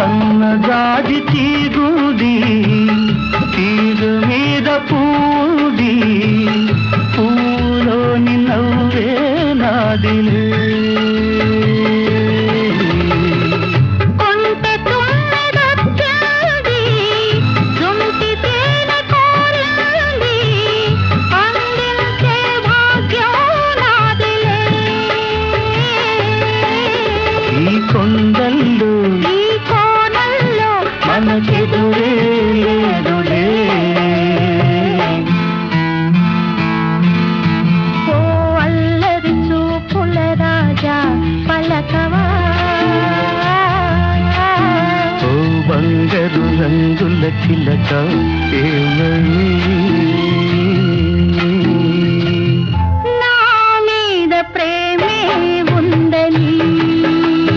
సన్నజాజి తీగుది తీరు మీద పూది పూలోని నవ్వే నాదిలే ఈ కొండల్లో ఈ కోనల్లో మనకెదురే లేదులే ఓ అల్లరి చూపుల రాజా పలకవా ఓ బంగారు రంగుల చిలక ఏమని